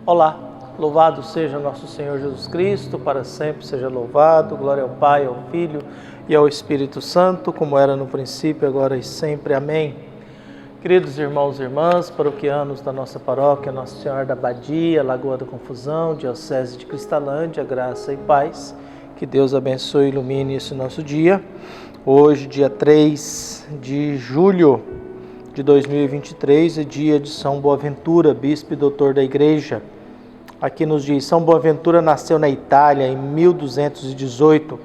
Olá, louvado seja nosso Senhor Jesus Cristo, para sempre seja louvado, glória ao Pai, ao Filho e ao Espírito Santo, como era no princípio, agora e sempre. Amém. Queridos irmãos e irmãs, paroquianos da nossa paróquia, Nossa Senhora da Abadia, Lagoa da Confusão, Diocese de Cristalândia, graça e paz, que Deus abençoe e ilumine esse nosso dia. Hoje, dia 3 de julho de 2023, é dia de São Boaventura, bispo e doutor da Igreja. Aqui nos diz: São Boaventura nasceu na Itália em 1218,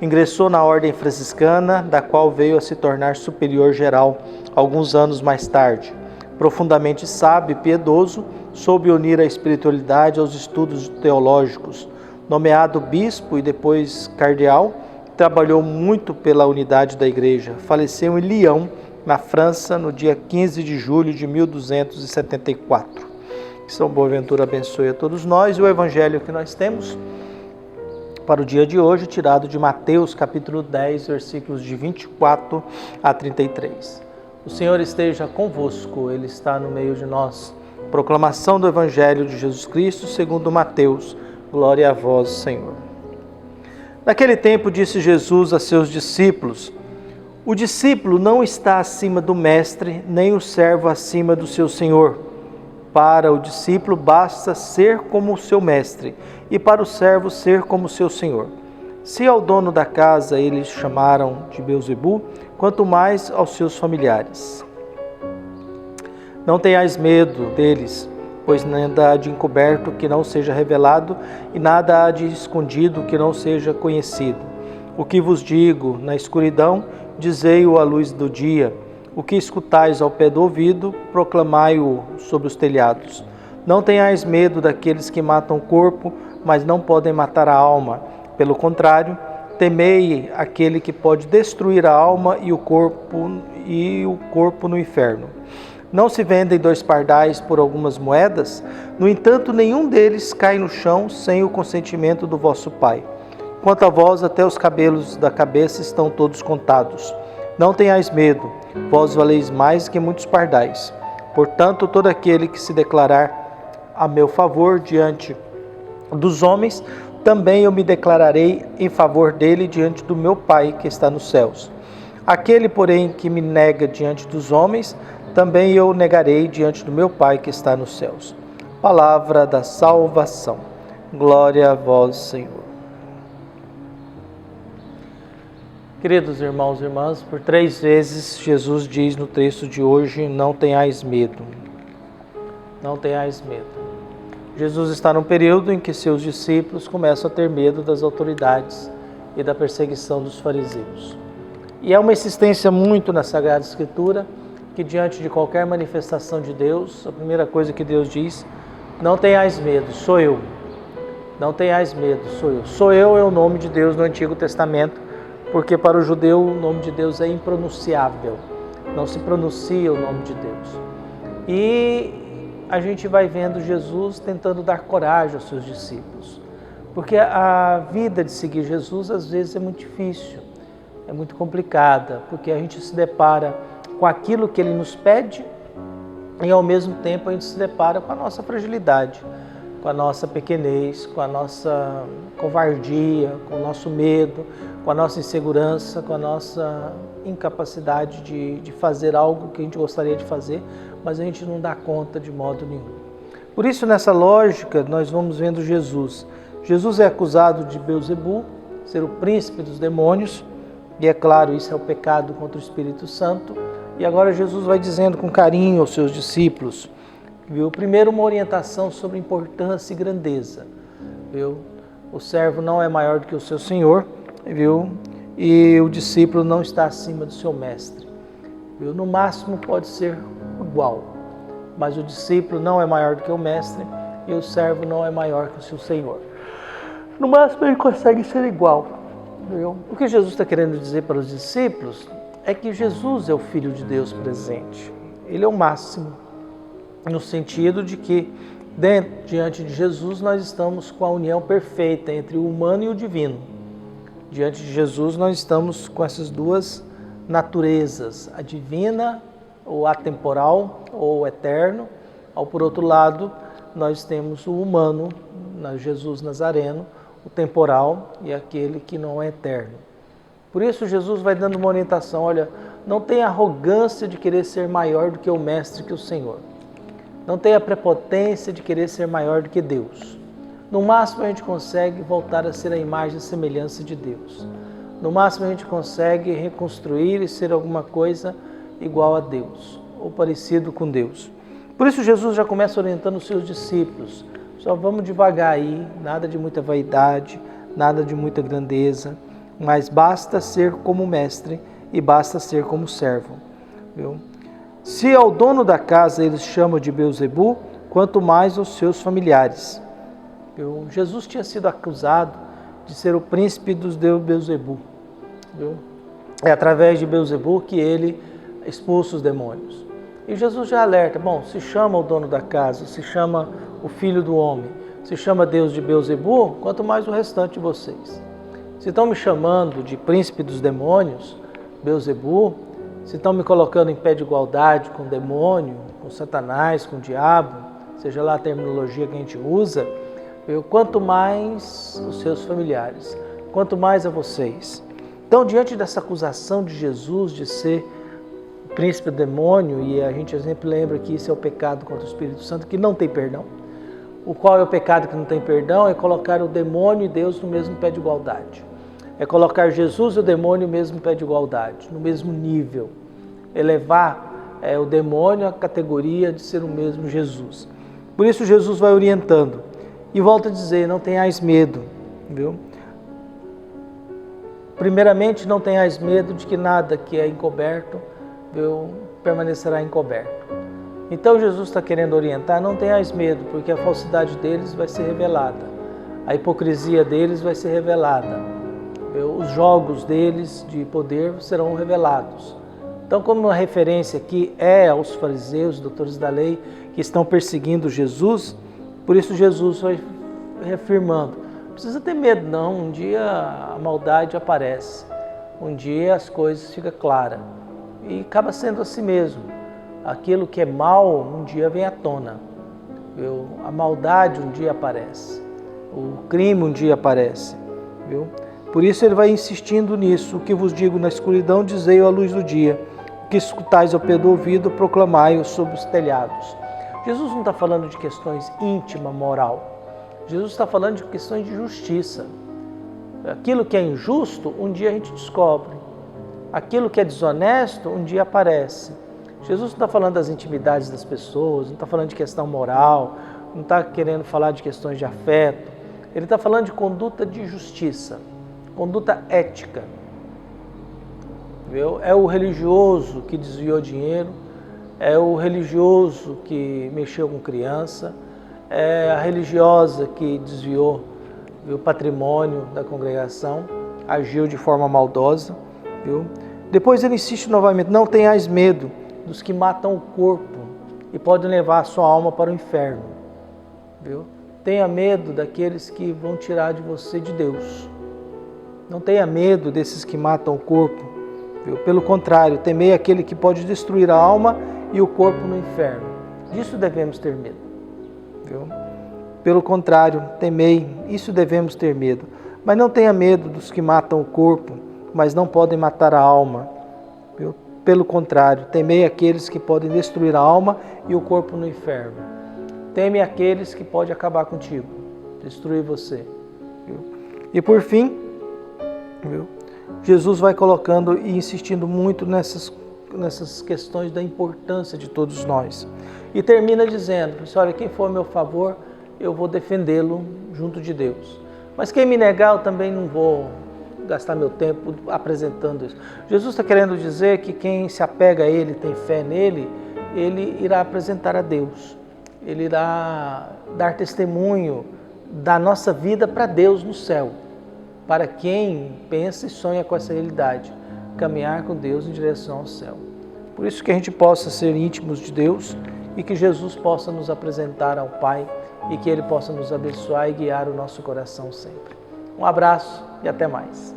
ingressou na ordem franciscana, da qual veio a se tornar superior geral alguns anos mais tarde. Profundamente sábio e piedoso, soube unir a espiritualidade aos estudos teológicos. Nomeado bispo e depois cardeal, trabalhou muito pela unidade da Igreja. Faleceu em Lyon, na França, no dia 15 de julho de 1274. Que São Boaventura abençoe a todos nós. E o evangelho que nós temos para o dia de hoje, tirado de Mateus, capítulo 10, versículos de 24 a 33. O Senhor esteja convosco, Ele está no meio de nós. Proclamação do evangelho de Jesus Cristo segundo Mateus. Glória a vós, Senhor. Naquele tempo disse Jesus a seus discípulos: o discípulo não está acima do mestre, nem o servo acima do seu senhor. Para o discípulo basta ser como o seu mestre, e para o servo ser como o seu senhor. Se ao dono da casa eles chamaram de Beelzebu, quanto mais aos seus familiares. Não tenhais medo deles, pois nada há de encoberto que não seja revelado, e nada há de escondido que não seja conhecido. O que vos digo na escuridão, dizei-o à luz do dia. O que escutais ao pé do ouvido, proclamai-o sobre os telhados. Não tenhais medo daqueles que matam o corpo, mas não podem matar a alma. Pelo contrário, temei aquele que pode destruir a alma e o corpo no inferno. Não se vendem 2 pardais por algumas moedas? No entanto, nenhum deles cai no chão sem o consentimento do vosso Pai. Quanto a vós, até os cabelos da cabeça estão todos contados. Não tenhais medo, vós valeis mais que muitos pardais. Portanto, todo aquele que se declarar a meu favor diante dos homens, também eu me declararei em favor dele diante do meu Pai que está nos céus. Aquele, porém, que me nega diante dos homens, também eu negarei diante do meu Pai que está nos céus. Palavra da salvação. Glória a vós, Senhor. Queridos irmãos e irmãs, por 3 vezes Jesus diz no texto de hoje: não tenhais medo. Não tenhais medo. Jesus está num período em que seus discípulos começam a ter medo das autoridades e da perseguição dos fariseus. E é uma insistência muito na Sagrada Escritura que, diante de qualquer manifestação de Deus, a primeira coisa que Deus diz: não tenhais medo, sou eu. Não tenhais medo, sou eu. Sou eu é o nome de Deus no Antigo Testamento, porque para o judeu o nome de Deus é impronunciável, não se pronuncia o nome de Deus. E a gente vai vendo Jesus tentando dar coragem aos seus discípulos, porque a vida de seguir Jesus às vezes é muito difícil, é muito complicada, porque a gente se depara com aquilo que Ele nos pede e ao mesmo tempo a gente se depara com a nossa fragilidade, com a nossa pequenez, com a nossa covardia, com o nosso medo, com a nossa insegurança, com a nossa incapacidade de fazer algo que a gente gostaria de fazer, mas a gente não dá conta de modo nenhum. Por isso, nessa lógica, nós vamos vendo Jesus. Jesus é acusado de Beelzebu, ser o príncipe dos demônios, e é claro, isso é o pecado contra o Espírito Santo. E agora Jesus vai dizendo com carinho aos seus discípulos, viu? Primeiro, uma orientação sobre importância e grandeza, viu? O servo não é maior do que o seu senhor, viu? E o discípulo não está acima do seu mestre, viu? No máximo pode ser igual, mas o discípulo não é maior do que o mestre e o servo não é maior que o seu senhor. No máximo ele consegue ser igual, viu? O que Jesus está querendo dizer para os discípulos é que Jesus é o Filho de Deus presente. Ele é o máximo, no sentido de que diante de Jesus nós estamos com a união perfeita entre o humano e o divino. Diante de Jesus nós estamos com essas duas naturezas, a divina ou atemporal ou eterno, ao por outro lado nós temos o humano, Jesus Nazareno, o temporal e aquele que não é eterno. Por isso Jesus vai dando uma orientação, olha, não tenha arrogância de querer ser maior do que o Mestre, que o Senhor. Não tenha prepotência de querer ser maior do que Deus. No máximo a gente consegue voltar a ser a imagem e semelhança de Deus. No máximo a gente consegue reconstruir e ser alguma coisa igual a Deus, ou parecido com Deus. Por isso Jesus já começa orientando os seus discípulos. Só vamos devagar aí, nada de muita vaidade, nada de muita grandeza, mas basta ser como mestre e basta ser como servo. Viu? Se ao dono da casa eles chamam de Beelzebu, quanto mais aos seus familiares. Viu? Jesus tinha sido acusado de ser o príncipe dos deuses Beelzebu. Viu? É através de Beelzebu que ele expulsa os demônios. E Jesus já alerta, bom, se chama o dono da casa, se chama o filho do homem, se chama Deus de Beelzebu, quanto mais o restante de vocês. Se estão me chamando de príncipe dos demônios, Beelzebu, se estão me colocando em pé de igualdade com o demônio, com Satanás, com o diabo, seja lá a terminologia que a gente usa, quanto mais os seus familiares, quanto mais a vocês. Então, diante dessa acusação de Jesus de ser príncipe do demônio, e a gente sempre lembra que isso é o pecado contra o Espírito Santo, que não tem perdão. O qual é o pecado que não tem perdão? É colocar o demônio e Deus no mesmo pé de igualdade. É colocar Jesus e o demônio no mesmo pé de igualdade, no mesmo nível. Elevar o demônio à categoria de ser o mesmo Jesus. Por isso Jesus vai orientando. E volta a dizer, não tenhais medo. Viu? Primeiramente, não tenhais medo de que nada que é encoberto permanecerá encoberto. Então Jesus está querendo orientar, não tenhais medo, porque a falsidade deles vai ser revelada, a hipocrisia deles vai ser revelada, os jogos deles de poder serão revelados. Então, como uma referência aqui é aos fariseus, doutores da lei, que estão perseguindo Jesus, por isso Jesus vai reafirmando, não precisa ter medo não, um dia a maldade aparece, um dia as coisas ficam claras. E acaba sendo assim mesmo. Aquilo que é mal, um dia vem à tona. A maldade um dia aparece. O crime um dia aparece. Viu? Por isso ele vai insistindo nisso. O que vos digo na escuridão, dizei-o à luz do dia. O que escutais ao pé do ouvido, proclamai-o sobre os telhados. Jesus não está falando de questões íntima, moral. Jesus está falando de questões de justiça. Aquilo que é injusto, um dia a gente descobre. Aquilo que é desonesto, um dia aparece. Jesus não está falando das intimidades das pessoas, não está falando de questão moral, não está querendo falar de questões de afeto. Ele está falando de conduta de justiça, conduta ética. Viu? É o religioso que desviou dinheiro, é o religioso que mexeu com criança, é a religiosa que desviou o patrimônio da congregação, agiu de forma maldosa. Viu? Depois ele insiste novamente, não tenhais medo dos que matam o corpo e podem levar a sua alma para o inferno. Viu? Tenha medo daqueles que vão tirar de você de Deus. Não tenha medo desses que matam o corpo. Viu? Pelo contrário, temei aquele que pode destruir a alma e o corpo no inferno. Disso devemos ter medo. Viu? Pelo contrário, temei, isso devemos ter medo. Mas não tenha medo dos que matam o corpo, mas não podem matar a alma. Viu? Pelo contrário, temei aqueles que podem destruir a alma e o corpo no inferno. Teme aqueles que podem acabar contigo, destruir você. Viu? E por fim, viu? Jesus vai colocando e insistindo muito nessas questões da importância de todos nós. E termina dizendo, olha, quem for a meu favor, eu vou defendê-lo junto de Deus. Mas quem me negar, eu também não vou gastar meu tempo apresentando isso. Jesus está querendo dizer que quem se apega a Ele, tem fé nele, ele irá apresentar a Deus. Ele irá dar testemunho da nossa vida para Deus no céu. Para quem pensa e sonha com essa realidade, caminhar com Deus em direção ao céu. Por isso que a gente possa ser íntimos de Deus e que Jesus possa nos apresentar ao Pai e que Ele possa nos abençoar e guiar o nosso coração sempre. Um abraço e até mais.